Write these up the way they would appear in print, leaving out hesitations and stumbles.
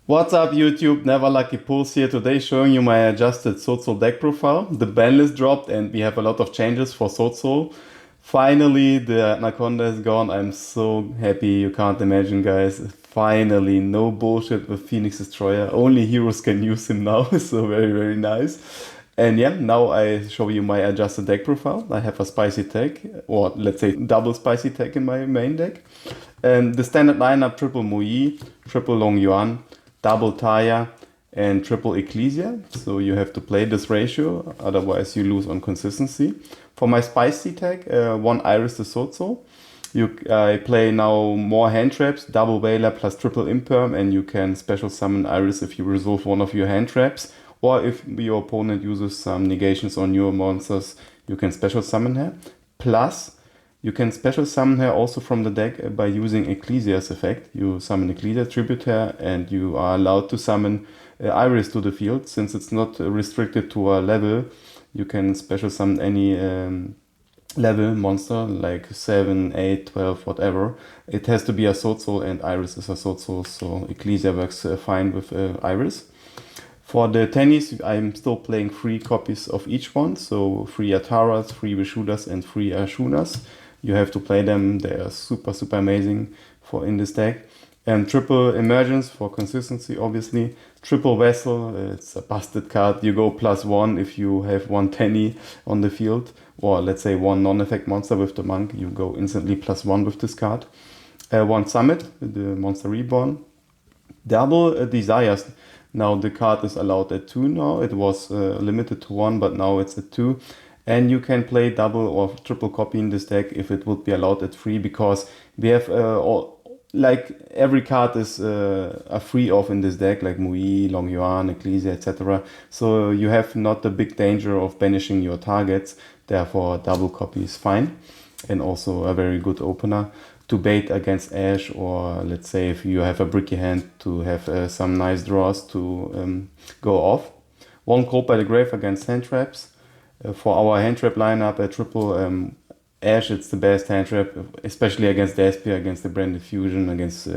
What's up YouTube, Never Lucky Pulse here, today showing you my adjusted Swordsoul deck profile. The banlist dropped and we have a lot of changes for Swordsoul. Finally, the Anaconda is gone. I'm so happy, you can't imagine guys. Finally, no bullshit with Phoenix Destroyer. Only heroes can use him now, so very nice. And yeah, now I show you my adjusted deck profile. I have a spicy tech, or let's say double spicy tech in my main deck. And the standard lineup, triple Mo Ye, triple Longyuan, double Taia, and triple Ecclesia. So you have to play this ratio, otherwise you lose on consistency. For my spicy tech, one Iris the Swordsoul. I play now more hand traps, double Veiler plus triple Imperm, and you can special summon Iris if you resolve one of your hand traps. Or if your opponent uses some negations on your monsters, you can special summon her. Plus, you can special summon her also from the deck by using Ecclesia's effect. You summon Ecclesia, tribute her, and you are allowed to summon Iris to the field. Since it's not restricted to a level, you can special summon any level monster, like 7, 8, 12, whatever. It has to be a Swordsoul, and Iris is a Swordsoul, so Ecclesia works fine with Iris. For the Tenyis, I'm still playing 3 copies of each one, so 3 Adharas, 3 Vishudas, and 3 Ashunas. You have to play them, they are super amazing for in this deck. And triple Emergence for consistency, obviously. Triple Vessel, it's a busted card. You go +1 if you have one Tenyi on the field, or let's say one non-effect monster with the monk, you go instantly +1 with this card. One Summit, the Monster Reborn. Double Desires. Now the card is allowed at 2 now. It was limited to 1, but now it's at 2. And you can play double or triple copy in this deck if it would be allowed at 3, because we have like every card is a free off in this deck, like Mo Ye, Longyuan, Ecclesia, etc. So you have not the big danger of banishing your targets. Therefore, double copy is fine, and also a very good opener to bait against Ash, or let's say if you have a bricky hand, to have some nice draws to go off. One Cold by the Grave against hand traps. For our hand trap lineup, a triple Ash, it's the best hand trap, especially against Despia, against the Branded Fusion, against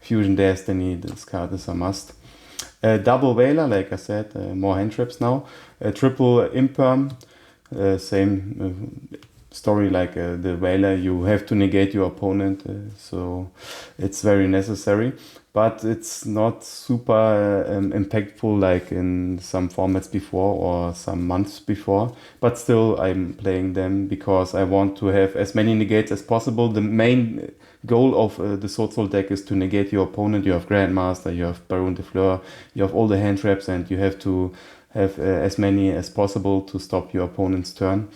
Fusion Destiny. This card is a must. Double Veiler, like I said, more hand traps now. Triple Imperm, same story like the Veiler. You have to negate your opponent, so it's very necessary. But it's not super impactful like in some formats before or some months before. But still, I'm playing them because I want to have as many negates as possible. The main goal of the Swordsoul deck is to negate your opponent. You have Grandmaster, you have Baroness de Fleur, you have all the hand traps, and you have to have as many as possible to stop your opponent's turn.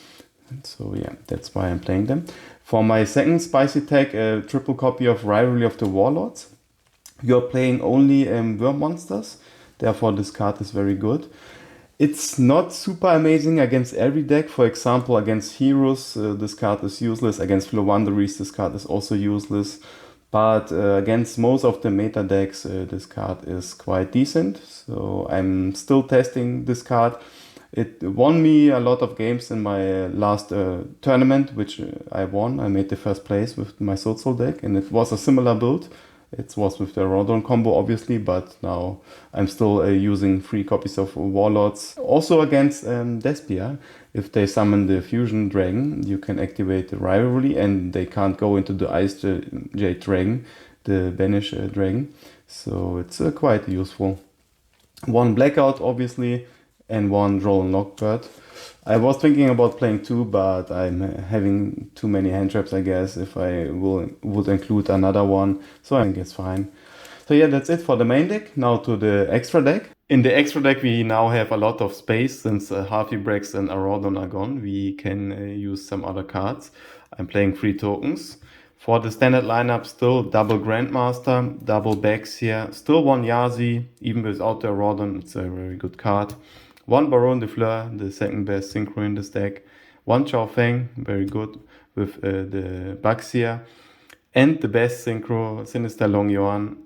So yeah, that's why I'm playing them. For my second spicy tech, a triple copy of Rivalry of the Warlords. You're playing only worm monsters, therefore this card is very good. It's not super amazing against every deck. For example, against heroes, this card is useless. Against Floowanderees, this card is also useless. But against most of the meta decks, this card is quite decent. So I'm still testing this card. It won me a lot of games in my last tournament, which I won. I made the first place with my Swordsoul deck, and it was a similar build. It was with the Rodon combo, obviously, but now I'm still using 3 copies of Warlords. Also against Despia, if they summon the Fusion Dragon, you can activate the Rivalry, and they can't go into the Ice Jade Dragon, the Banish Dragon. So it's quite useful. One Blackout, obviously, and one Droll Knockbird. I was thinking about playing 2, but I'm having too many hand traps, I guess, if I would include another one. So I think it's fine. So yeah, that's it for the main deck. Now to the extra deck. In the extra deck, we now have a lot of space. Since Harvey Breaks and Arodon are gone, we can use some other cards. I'm playing 3 tokens. For the standard lineup, still double Grandmaster, double Baxia, still one Yazi, even without the Arodon, it's a very good card. One Baroness de Fleur, the second best synchro in this deck. One Chao Feng, very good, with the Baxia. And the best synchro, Sinister Longyuan.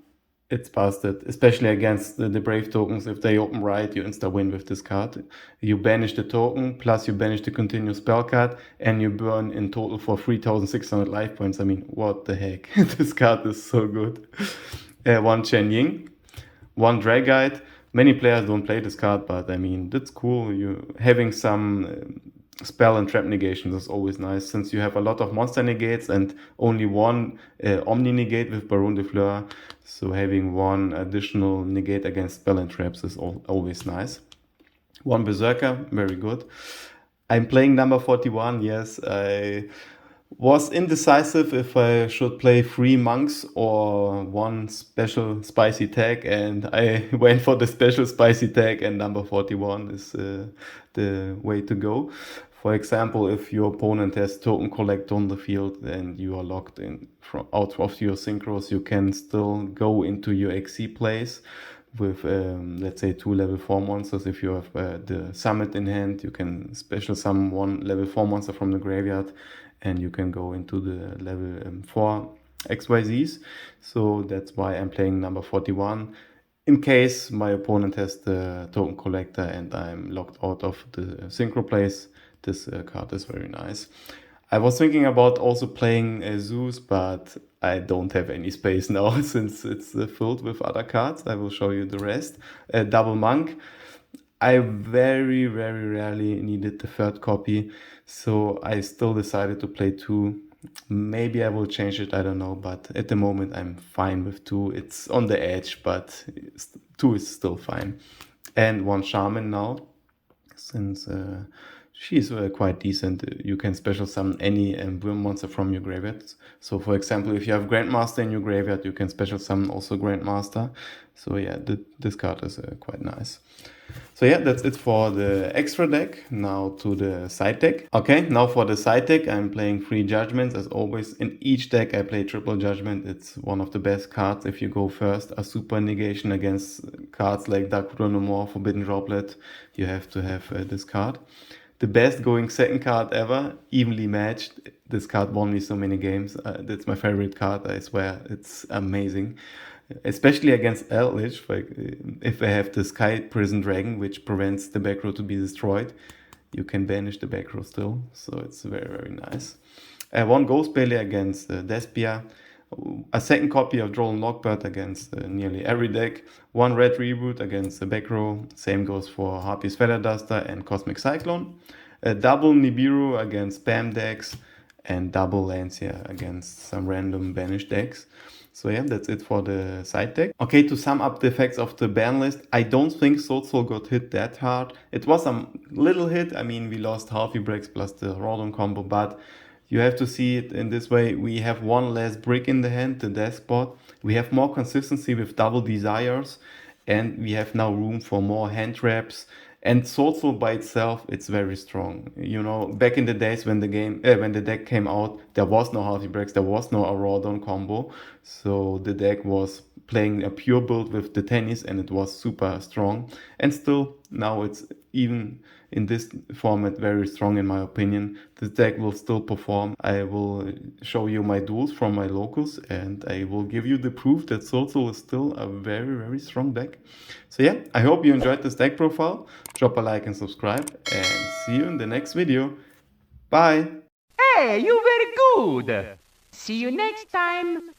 It's busted, especially against the Brave tokens. If they open right, you insta-win with this card. You banish the token, plus you banish the continuous spell card, and you burn in total for 3,600 life points. I mean, what the heck? This card is so good. One Chengying. one Dragite. Many players don't play this card, but I mean, that's cool. You having some spell and trap negations is always nice, since you have a lot of monster negates and only one Omni negate with Baroness de Fleur. So having one additional negate against spell and traps is always nice. One Berserker, very good. I'm playing number 41, yes. I was indecisive if I should play 3 monks or one special spicy tag, and I went for the special spicy tag, and number 41 is the way to go. For example, if your opponent has token collect on the field and you are locked in out of your synchros, you can still go into your XC plays with, let's say, 2 level 4 monsters. If you have the summit in hand, you can special summon 1 level 4 monster from the graveyard, and you can go into the level 4 XYZs. So that's why I'm playing number 41. In case my opponent has the token collector and I'm locked out of the synchro plays, this card is very nice. I was thinking about also playing Zeus, but I don't have any space now since it's filled with other cards. I will show you the rest. Double Monk. I very rarely needed the third copy, so I still decided to play 2. Maybe I will change it, I don't know, but at the moment I'm fine with 2. It's on the edge, but 2 is still fine. And 1 Shaman now, since she's quite decent. You can special summon any Worm monster from your graveyard. So for example, if you have Grandmaster in your graveyard, you can special summon also Grandmaster. So yeah, this card is quite nice. So yeah, that's it for the extra deck. Now to the side deck. Okay, now for the side deck, I'm playing 3 Judgments. As always, in each deck I play triple Judgment. It's one of the best cards if you go first. A super negation against cards like Dark Chronomorph, Forbidden Droplet. You have to have this card. The best going second card ever, evenly matched. This card won me so many games. That's my favorite card, I swear. It's amazing. Especially against Eldritch, like if I have the Sky Prison Dragon, which prevents the back row to be destroyed, you can banish the back row still. So it's very nice. 1 Ghost Belly against Despia. A second copy of Droll and Lockbird against nearly every deck. 1 Red Reboot against the back row. Same goes for Harpy's Feather Duster and Cosmic Cyclone. A double Nibiru against spam decks. And double Lancia against some random banished decks. So yeah, that's it for the side deck. Okay, to sum up the effects of the ban list, I don't think Swordsoul got hit that hard. It was a little hit. I mean, we lost Halfy Breaks plus the Rodon combo, but you have to see it in this way. We have 1 less brick in the hand, the death spot. We have more consistency with double desires, and we have now room for more hand traps. And Swordsoul by itself, it's very strong. You know, back in the days when the deck came out, there was no Halfy Breaks, there was no Arodon combo. So the deck was playing a pure build with the Tennis, and it was super strong. And still, now it's even in this format very strong in my opinion. This deck will still perform. I will show you my duels from my locals, and I will give you the proof that Swordsoul is still a very strong deck. So yeah, I hope you enjoyed this deck profile. Drop a like and subscribe, and see you in the next video. Bye! Hey, you very good! See you next time!